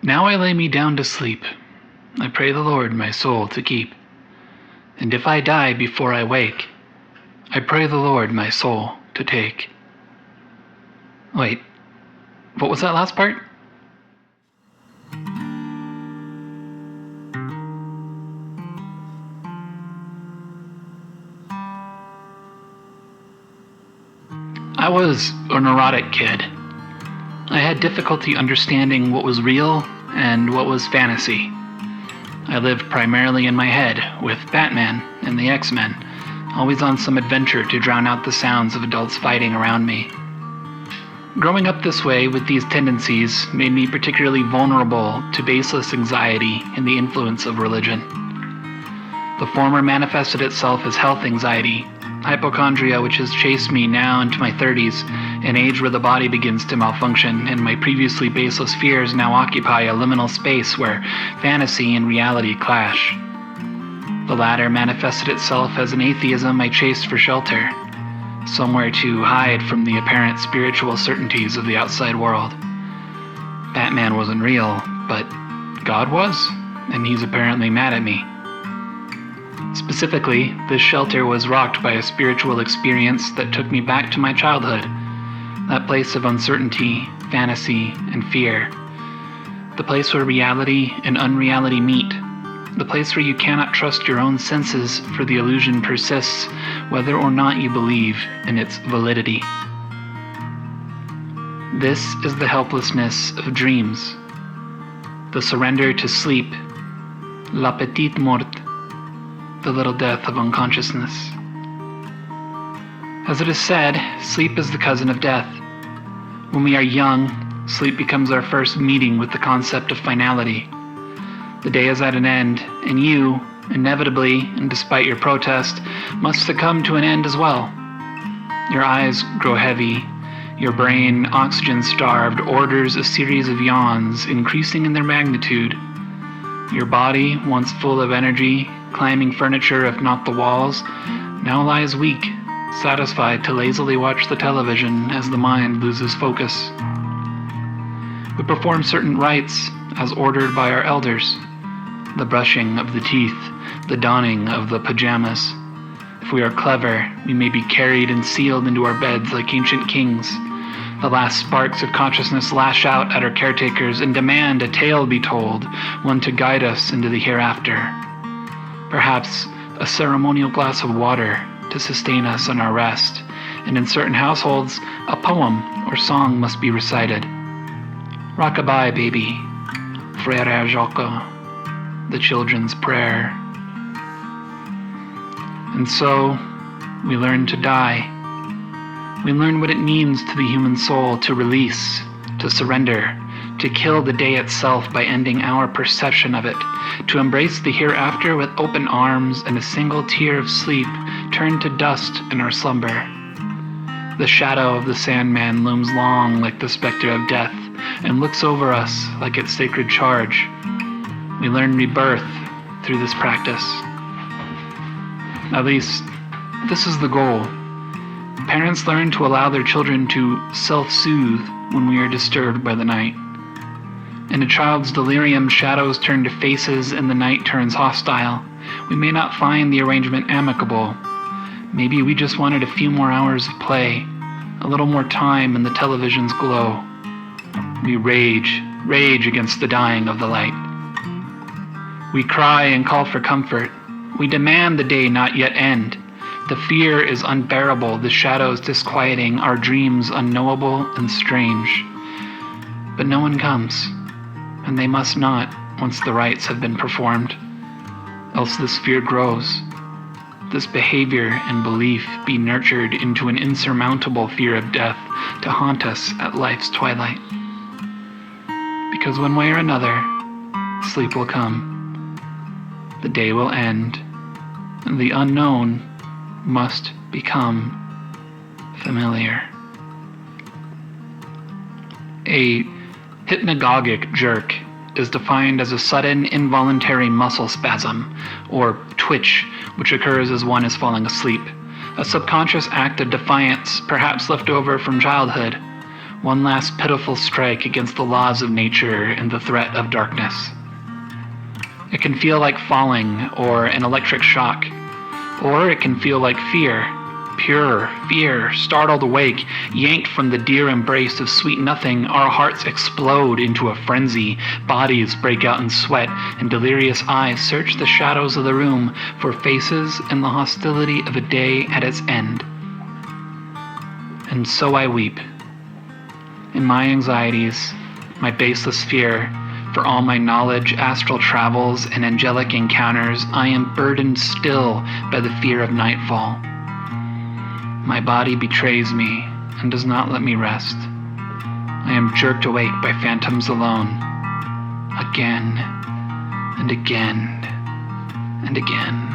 Now I lay me down to sleep. I pray the Lord my soul to keep. And if I die before I wake, I pray the Lord my soul to take. Wait, what was that last part? I was a neurotic kid. I had difficulty understanding what was real and what was fantasy. I lived primarily in my head with Batman and the X-Men, always on some adventure to drown out the sounds of adults fighting around me. Growing up this way with these tendencies made me particularly vulnerable to baseless anxiety and the influence of religion. The former manifested itself as health anxiety, hypochondria, which has chased me now into my 30s, an age where the body begins to malfunction, and my previously baseless fears now occupy a liminal space where fantasy and reality clash. The latter manifested itself as an atheism I chased for shelter, somewhere to hide from the apparent spiritual certainties of the outside world. Batman wasn't real, but God was, and he's apparently mad at me. Specifically, this shelter was rocked by a spiritual experience that took me back to my childhood, that place of uncertainty, fantasy, and fear. The place where reality and unreality meet. The place where you cannot trust your own senses, for the illusion persists whether or not you believe in its validity. This is the helplessness of dreams, the surrender to sleep, la petite mort, the little death of unconsciousness. As it is said, sleep is the cousin of death. When we are young, sleep becomes our first meeting with the concept of finality. The day is at an end, and you, inevitably, and despite your protest, must succumb to an end as well. Your eyes grow heavy. Your brain, oxygen-starved, orders a series of yawns, increasing in their magnitude. Your body, once full of energy, climbing furniture if not the walls, now lies weak, satisfied to lazily watch the television as the mind loses focus. We perform certain rites as ordered by our elders, the brushing of the teeth, the donning of the pajamas. If we are clever, we may be carried and sealed into our beds like ancient kings. The last sparks of consciousness lash out at our caretakers and demand a tale be told, one to guide us into the hereafter. Perhaps a ceremonial glass of water to sustain us on our rest, and in certain households, a poem or song must be recited. Rock-a-bye, baby, Frère Jacques, the children's prayer. And so, we learn to die. We learn what it means to the human soul to release, to surrender, to kill the day itself by ending our perception of it, to embrace the hereafter with open arms and a single tear of sleep turned to dust in our slumber. The shadow of the Sandman looms long like the specter of death and looks over us like its sacred charge. We learn rebirth through this practice. At least, this is the goal. Parents learn to allow their children to self-soothe when we are disturbed by the night. In a child's delirium, shadows turn to faces and the night turns hostile. We may not find the arrangement amicable. Maybe we just wanted a few more hours of play, a little more time in the television's glow. We rage against the dying of the light. We cry and call for comfort. We demand the day not yet end. The fear is unbearable, the shadows disquieting, our dreams unknowable and strange. But no one comes, and they must not once the rites have been performed. Else this fear grows, this behavior and belief be nurtured into an insurmountable fear of death to haunt us at life's twilight. Because one way or another, sleep will come, the day will end, and the unknown must become familiar. A hypnagogic jerk is defined as a sudden involuntary muscle spasm, or twitch, which occurs as one is falling asleep, a subconscious act of defiance, perhaps left over from childhood, one last pitiful strike against the laws of nature and the threat of darkness. It can feel like falling or an electric shock, or it can feel like fear, pure fear, startled awake, yanked from the dear embrace of sweet nothing. Our hearts explode into a frenzy, bodies break out in sweat, and delirious eyes search the shadows of the room for faces and the hostility of a day at its end. And so I weep. In my anxieties, my baseless fear, for all my knowledge, astral travels, and angelic encounters, I am burdened still by the fear of nightfall. My body betrays me and does not let me rest. I am jerked awake by phantoms alone, again and again and again.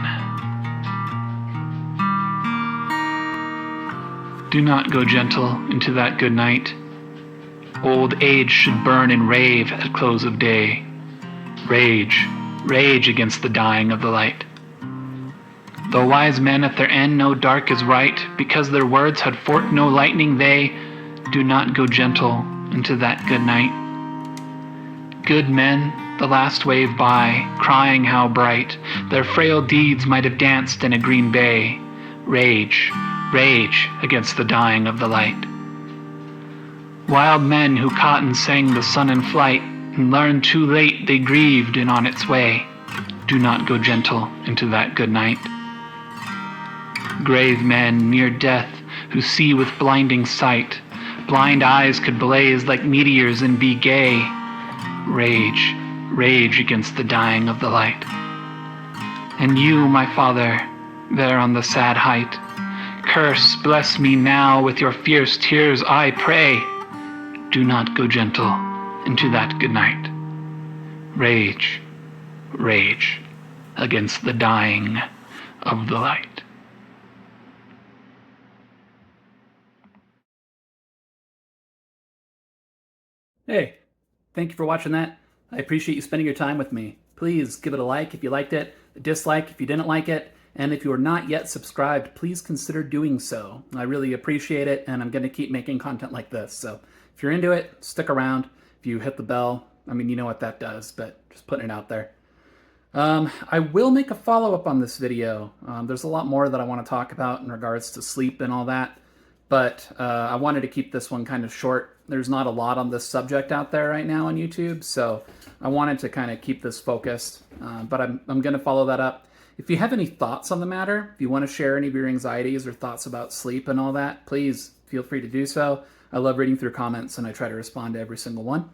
Do not go gentle into that good night. Old age should burn and rave at close of day. Rage, rage against the dying of the light. Though wise men at their end know dark is right, because their words had forked no lightning, they do not go gentle into that good night. Good men, the last wave by, crying how bright their frail deeds might have danced in a green bay. Rage, rage against the dying of the light. Wild men who caught and sang the sun in flight, and learned too late they grieved and on its way, do not go gentle into that good night. Grave men near death who see with blinding sight, blind eyes could blaze like meteors and be gay. Rage, rage against the dying of the light. And you, my Father, there on the sad height, curse, bless me now with your fierce tears, I pray. Do not go gentle into that good night. Rage, rage against the dying of the light. Hey, thank you for watching that. I appreciate you spending your time with me. Please give it a like if you liked it, a dislike if you didn't like it, and if you are not yet subscribed, please consider doing so. I really appreciate it, and I'm going to keep making content like this. So if you're into it, stick around. If you hit the bell, I mean, you know what that does, but just putting it out there. I will make a follow-up on this video. There's a lot more that I want to talk about in regards to sleep and all that, but I wanted to keep this one kind of short. There's not a lot on this subject out there right now on YouTube, so I wanted to kind of keep this focused, but I'm going to follow that up. If you have any thoughts on the matter, if you want to share any of your anxieties or thoughts about sleep and all that, please feel free to do so. I love reading through comments, and I try to respond to every single one.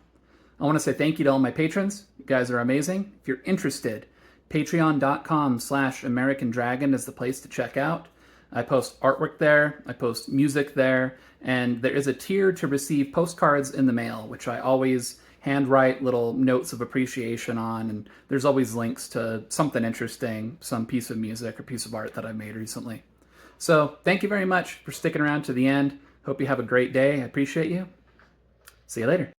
I want to say thank you to all my patrons. You guys are amazing. If you're interested, patreon.com/AmericanDragon is the place to check out. I post artwork there, I post music there, and there is a tier to receive postcards in the mail, which I always handwrite little notes of appreciation on, and there's always links to something interesting, some piece of music or piece of art that I made recently. So thank you very much for sticking around to the end. Hope you have a great day. I appreciate you. See you later.